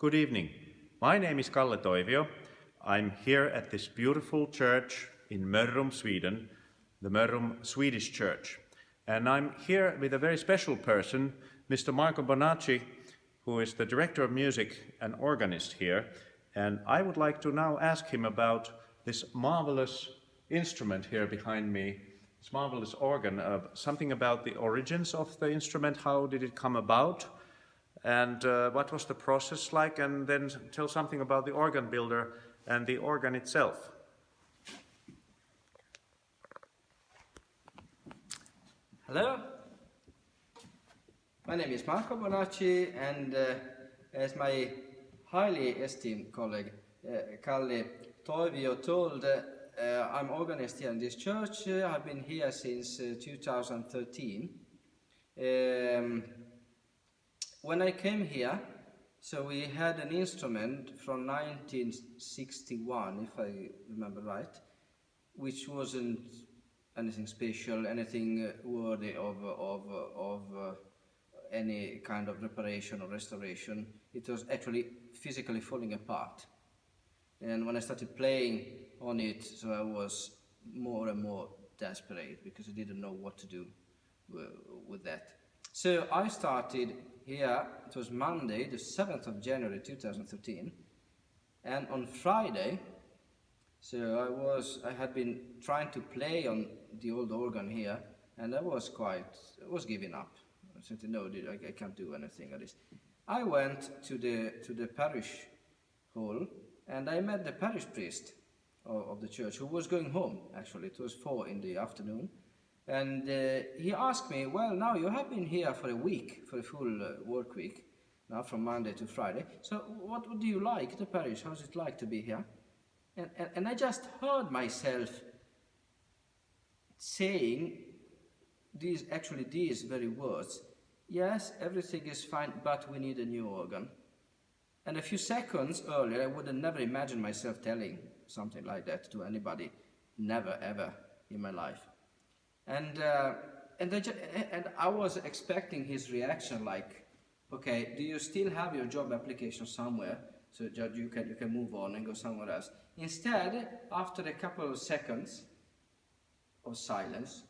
Good evening. My name is Kalle Toivio. I'm here at this beautiful church in Mörrum, Sweden, the Mörrum Swedish church. And I'm here with a very special person, Mr. Marco Bonacci, who is the director of music and organist here. And I would like to now ask him about this marvelous instrument here behind me, this marvelous organ, something about the origins of the instrument, how did it come about, and what was the process like, and then tell something about the organ builder and the organ itself. Hello, my name is Marco Bonacci, and as my highly esteemed colleague Kalle Toivio told, I'm organist here in this church. I've been here since 2013. When I came here, so we had an instrument from 1961, if I remember right, which wasn't anything special, anything worthy of any kind of reparation or restoration. It was actually physically falling apart. And when I started playing on it, so I was more and more desperate because I didn't know what to do with that. So I started here, it was Monday, the 7th of January 2013, and on Friday, so I had been trying to play on the old organ here, and I was giving up. I said, no, I can't do anything like this. I went to the parish hall, and I met the parish priest of the church, who was going home, actually. It was 4 in the afternoon. And he asked me, well, now you have been here for a week, for a full work week, now from Monday to Friday. So what do you like, the parish? How's it like to be here? And I just heard myself saying these very words. Yes, everything is fine, but we need a new organ. And a few seconds earlier, I would have never imagined myself telling something like that to anybody. Never, ever in my life. And I was expecting his reaction, like, okay, do you still have your job application somewhere so that you can move on and go somewhere else? Instead, after a couple of seconds of silence,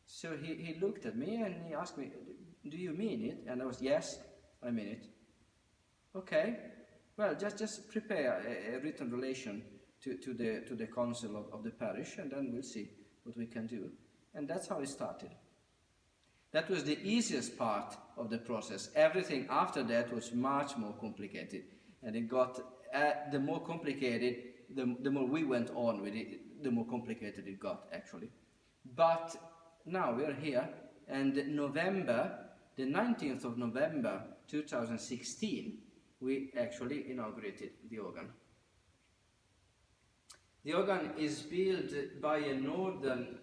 so he looked at me and he asked me, do you mean it? And I was, yes, I mean it. Okay, well, just prepare a written relation to the council of the parish, and then we'll see what we can do. And that's how it started. That was the easiest part of the process. Everything after that was much more complicated. And it got, the more complicated, the more we went on with it, the more complicated it got, actually. But now we are here, and November, the 19th of November 2016, we actually inaugurated the organ. The organ is built by a northern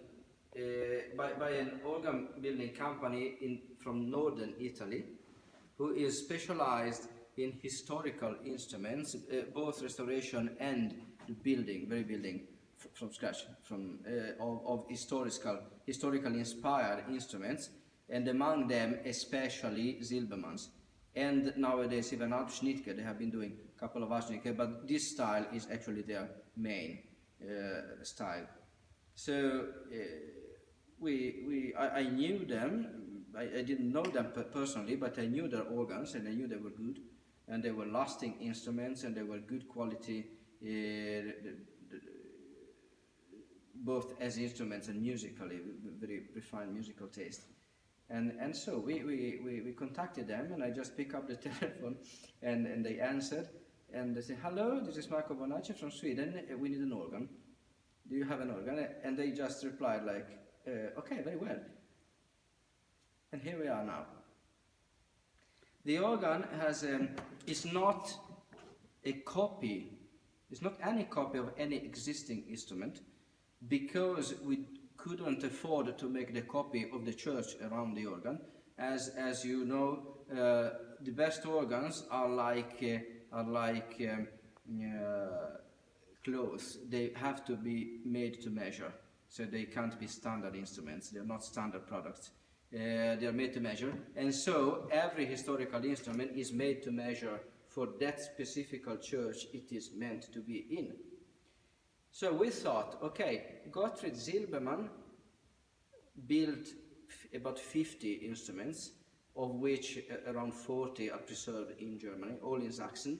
by an organ building company from northern Italy, who is specialized in historical instruments, both restoration and rebuilding from scratch, of historically inspired instruments, and among them especially Silbermanns. And nowadays even s.n.c, they have been doing a couple of s.n.c, but this style is actually their main style. So I knew them. I didn't know them personally, but I knew their organs, and I knew they were good, and they were lasting instruments, and they were good quality, both as instruments and musically, very refined musical taste. And so we contacted them, and I just picked up the telephone, and they answered, and they said, hello, this is Marco Bonacci from Sweden, we need an organ. Do you have an organ? And they just replied like, okay, very well. And here we are now. The organ is not a copy, it's not any copy of any existing instrument, because we couldn't afford to make the copy of the church around the organ. As you know, the best organs are like clothes. They have to be made to measure, so they can't be standard instruments. They're not standard products. They're made to measure, and so every historical instrument is made to measure for that specific church it is meant to be in. So we thought, okay, Gottfried Silbermann built about 50 instruments, of which around 40 are preserved in Germany, all in Sachsen.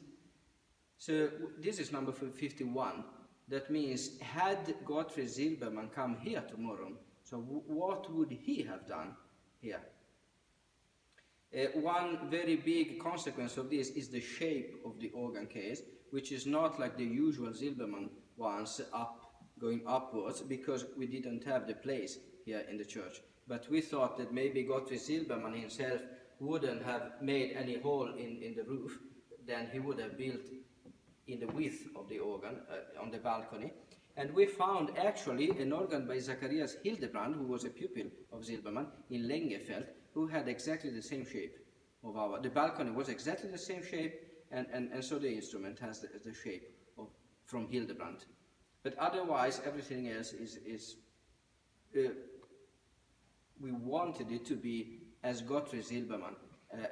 So this is number 51. That means, had Gottfried Silbermann come here to Mörrum, so what would he have done here? One very big consequence of this is the shape of the organ case, which is not like the usual Silbermann ones, going upwards, because we didn't have the place here in the church. But we thought that maybe Gottfried Silbermann himself wouldn't have made any hole in the roof, then he would have built in the width of the organ on the balcony. And we found actually an organ by Zacharias Hildebrand, who was a pupil of Silbermann, in Lengefeld, who had exactly the same shape of our. The balcony was exactly the same shape, and so the instrument has the shape of from Hildebrand. But otherwise, everything else is we wanted it to be as Gottfried Silbermann,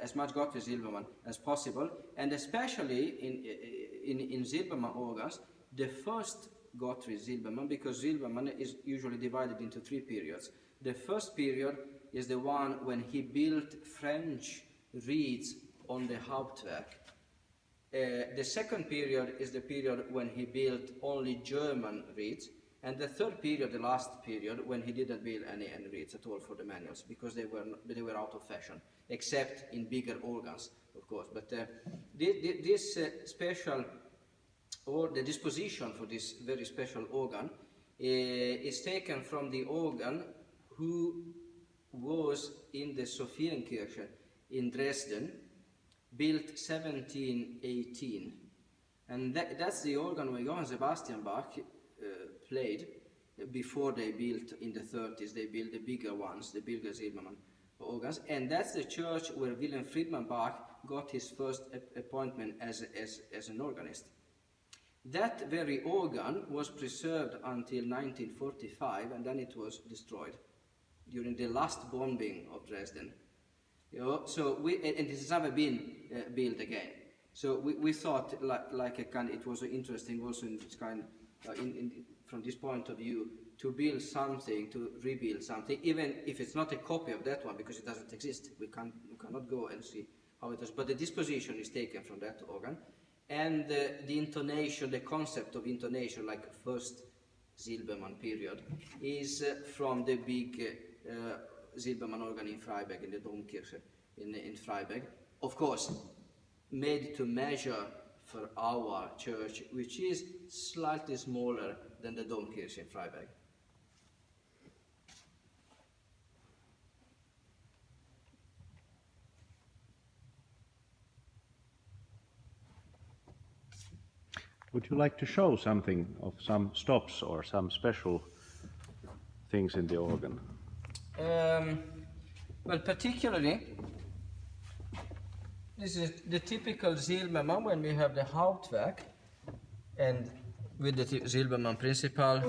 as much Gottfried Silbermann as possible, and especially in Silbermann organs, the first Gottfried Silbermann, because Silbermann is usually divided into 3 periods. The first period is the one when he built French reeds on the Hauptwerk. The second period is the period when he built only German reeds, and the third period, the last period, when he didn't build any reeds at all for the manuals, because they were out of fashion, except in bigger organs, of course. But this special, or the disposition for this very special organ, is taken from the organ who was in the Sophienkirche in Dresden, built 1718. And that's the organ where Johann Sebastian Bach played before they built in the 30s. They built the bigger ones, the bigger Silbermann organs. And that's the church where Wilhelm Friedman Bach got his first appointment as an organist. That very organ was preserved until 1945, and then it was destroyed during the last bombing of Dresden. So and it has never been built again. So we thought like a kind. It was interesting also in this kind, from this point of view, to build something, to rebuild something, even if it's not a copy of that one, because it doesn't exist. We cannot go and see how it was. But the disposition is taken from that organ, and the intonation, the concept of intonation, like first Silbermann period, is from the big Silbermann organ in Freiberg, in the Domkirche in Freiberg. Of course, made to measure for our church, which is slightly smaller than the Domkirche in Freiberg. Would you like to show something of some stops or some special things in the organ? Well, particularly, this is the typical Silbermann when we have the Hauptwerk, and with the Silbermann principal.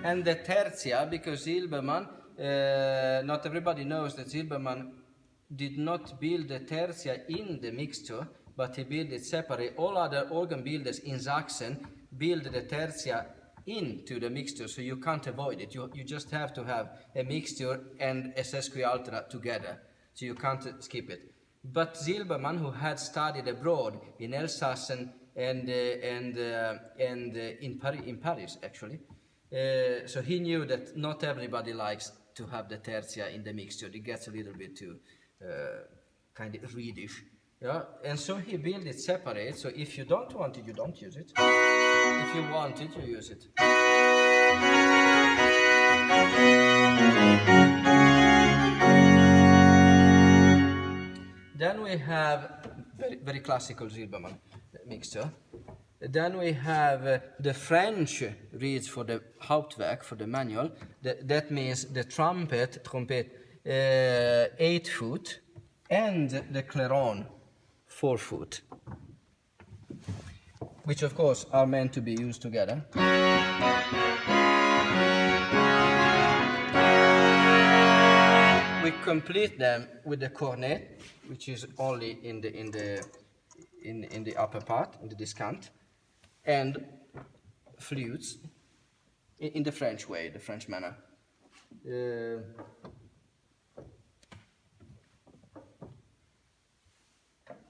And the tertia, because Silbermann, not everybody knows that Silbermann did not build the tertia in the mixture, but he built it separate. All other organ builders in Sachsen build the tertia into the mixture, so you can't avoid it. You just have to have a mixture and a sesquialtera together, so you can't skip it. But Silbermann, who had studied abroad in Alsace and in Paris actually, so he knew that not everybody likes to have the tertia in the mixture. It gets a little bit too kind of reedish. Yeah? And so he built it separate, so if you don't want it, you don't use it. If you want it, you use it. Then we have very, very classical Silbermann mixture. Then we have the French reeds for the Hauptwerk, for the manual. That means the trumpet, 8 foot, and the clairon, 4 foot, which of course are meant to be used together. complete them with the cornet, which is only in the upper part, in the descant, and flutes in the French way, the French manner.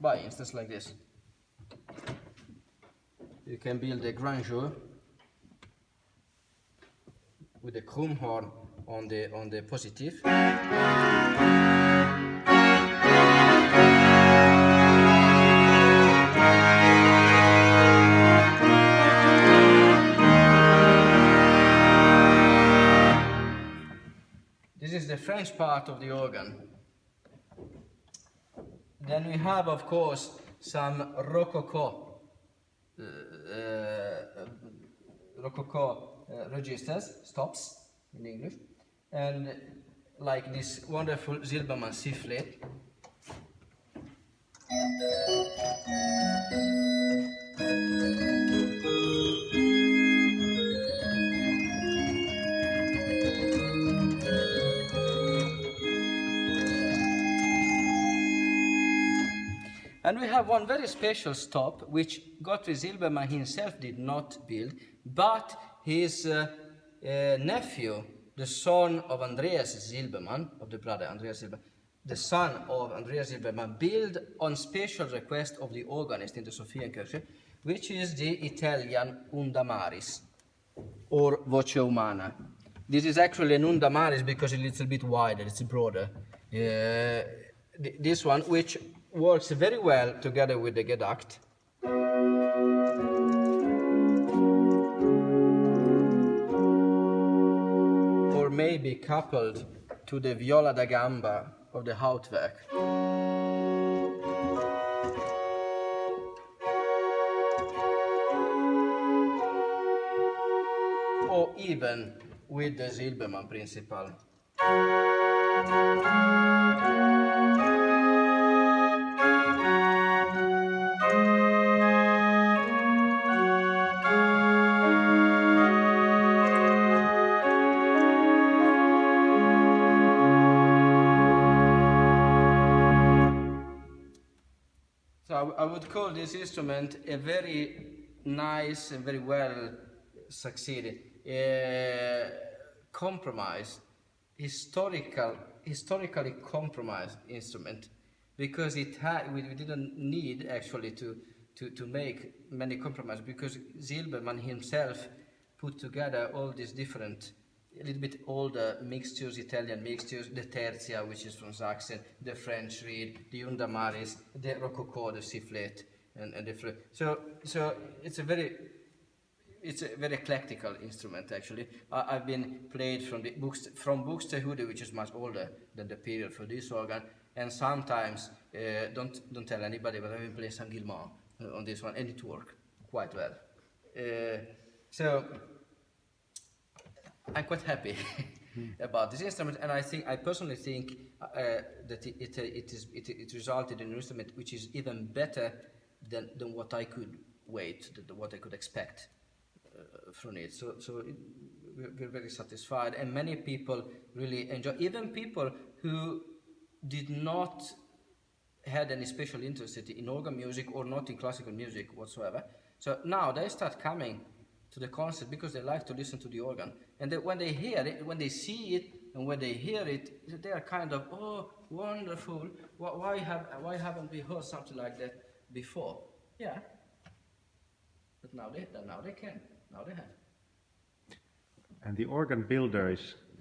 By instance, like this. You can build a grand jeu with a chrome horn on the positive. This is the French part of the organ. Then we have, of course, some rococo registers, stops in English, and like this wonderful Silbermann sifflet. And we have one very special stop, which Gottfried Silbermann himself did not build, but his nephew, the son of Andreas Silbermann, of the brother Andreas Silbermann, the son of Andreas Silbermann, built on special request of the organist in the Sophiankirche, which is the Italian Unda Maris, or Voce Umana. This is actually an Unda Maris because it's a little bit wider, it's broader. This one, which works very well together with the Gedacht. Or maybe coupled to the Viola da Gamba of the Hautwerk. Or even with the Silbermann principle. So I would call this instrument a very nice and very well succeeded compromise, historically compromised instrument, because we didn't need actually to make many compromises, because Silbermann himself put together all these different, a little bit older mixtures, Italian mixtures, the tertia, which is from Saxon, the French reed, the Unda Maris, the rococo, the sifflet, and the flute. So it's a very eclectical instrument actually. I've been played from Buxtehude, which is much older than the period for this organ, and sometimes don't tell anybody, but I've been playing Saint-Guillemot on this one, and it worked quite well. So I'm quite happy about this instrument, and I personally think that it resulted in an instrument which is even better than what I could what I could expect from it. So we're very satisfied, and many people really enjoy. Even people who did not had any special interest in organ music or not in classical music whatsoever. So now they start coming to the concert because they like to listen to the organ, and when they hear it, when they see it, and when they hear it, they are kind of, oh, wonderful! Why haven't we heard something like that before? Yeah, but now they can. Now they have. And the organ builder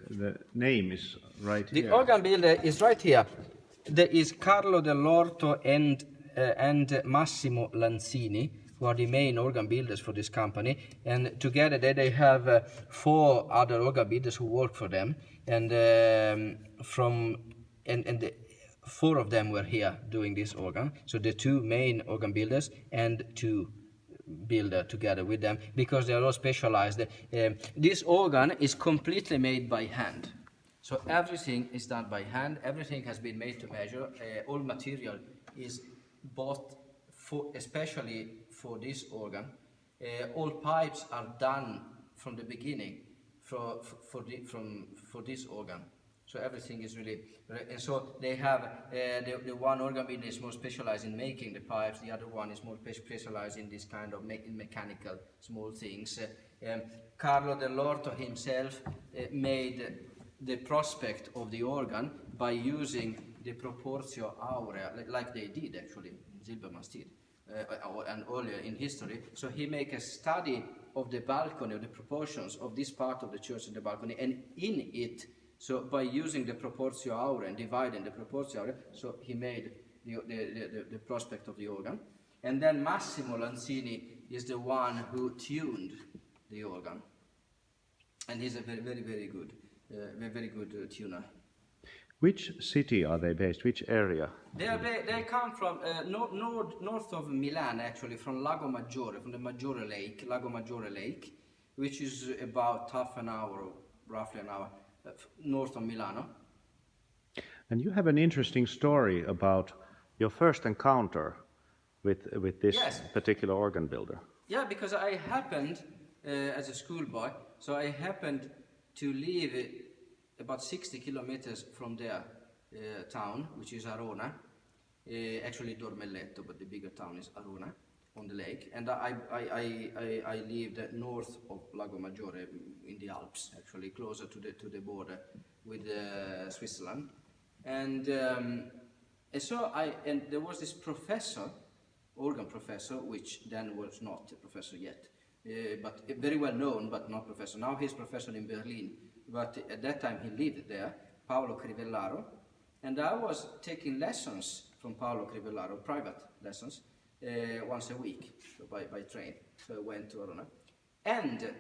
the name is right here. The organ builder is right here. There is Carlo Dell'Orto and Massimo Lanzini, who are the main organ builders for this company, and together they have 4 other organ builders who work for them, and 4 of them were here doing this organ. So the 2 main organ builders and 2 builder together with them, because they are all specialized. This organ is completely made by hand. So everything is done by hand, everything has been made to measure, all material is bought especially for this organ. All pipes are done from the beginning for this organ. So everything is really, and so they have, the one organ builder is more specialized in making the pipes, the other one is more specialized in this kind of in mechanical small things. Carlo Dell'Orto himself made the prospect of the organ by using the proportio aurea, like they did actually in Silbermann-style. And earlier in history, so he make a study of the balcony, of the proportions of this part of the church and the balcony, and in it, so by using the proportio aurea and dividing the proportio aurea, so he made the prospect of the organ. And then Massimo Lanzini is the one who tuned the organ, and he's a very good tuner. Which city are they based? Which area? They come from north of Milan, actually, from Lago Maggiore, from the Maggiore Lake, Lago Maggiore Lake, which is about half an hour, roughly an hour, north of Milano. And you have an interesting story about your first encounter with this particular organ builder. Yeah, because I happened, as a schoolboy, so I happened to live about 60 kilometers from their town, which is Arona, actually Dormelletto, but the bigger town is Arona, on the lake. And I lived north of Lago Maggiore, in the Alps, actually, closer to the border with Switzerland. And so there was this professor, organ professor, which then was not a professor yet, but very well known, but not professor. Now he's professor in Berlin. But at that time he lived there, Paolo Crivellaro, and I was taking lessons from Paolo Crivellaro, private lessons, once a week, so by train. So I went to Arona. And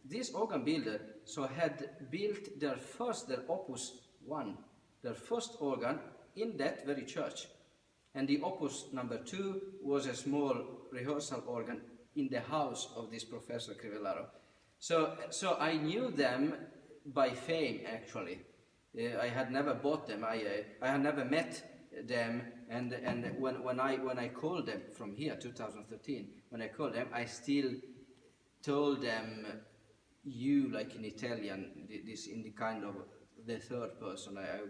this organ builder had built their opus 1, their first organ in that very church. And the opus number 2 was a small rehearsal organ in the house of this Professor Crivellaro. So I knew them by fame, actually. I had never bought them. I had never met them, and when I called them from here, 2013, when I called them, I still told them you, like in Italian, this in the kind of the third person. I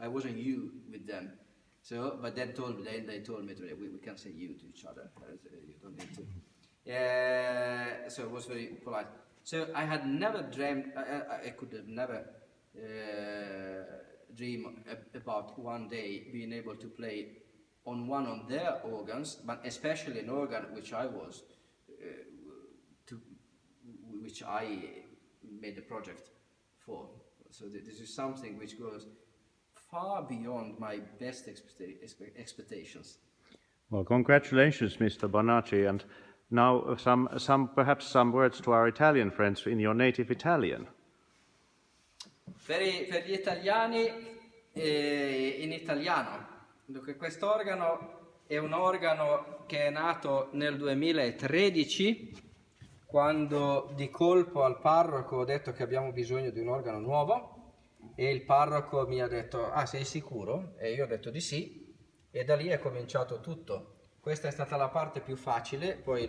wasn't you with them. So, but they told me today we can say you to each other. You don't need to. So it was very polite. So I had never dreamed, I could have never dream about one day being able to play on one of their organs, but especially an organ which I was, which I made a project for. So this is something which goes far beyond my best expectations. Well, congratulations, Mr. Bonacci, and now perhaps some words to our Italian friends in your native Italian. Per gli italiani in italiano, dunque quest'organo è un organo che è nato nel 2013, quando di colpo al parroco ho detto che abbiamo bisogno di un organo nuovo, e il parroco mi ha detto: ah, sei sicuro? E io ho detto di sì, e da lì è cominciato tutto. Questa è stata la parte più facile, poi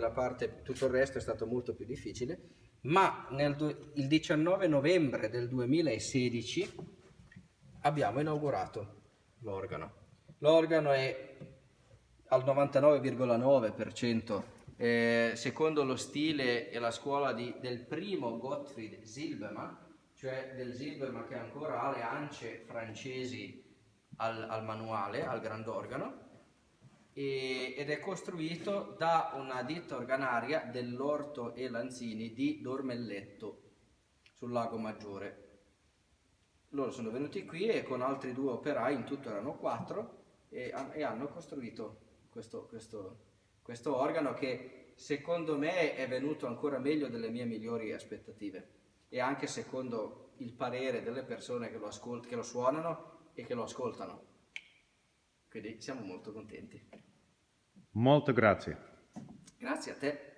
tutto il resto è stato molto più difficile, ma il 19 novembre del 2016 abbiamo inaugurato l'organo. L'organo è al 99,9% secondo lo stile e la scuola del primo Gottfried Silbermann, cioè del Silbermann che ancora ha le ance francesi al manuale, al grandorgano, ed è costruito da una ditta organaria Dell'Orto Lanzini di Dormelletto sul Lago Maggiore. Loro sono venuti qui e con altri 2 operai, in tutto erano 4, e hanno costruito questo organo che secondo me è venuto ancora meglio delle mie migliori aspettative, e anche secondo il parere delle persone che lo suonano e che lo ascoltano. Quindi siamo molto contenti. Molto grazie. Grazie a te.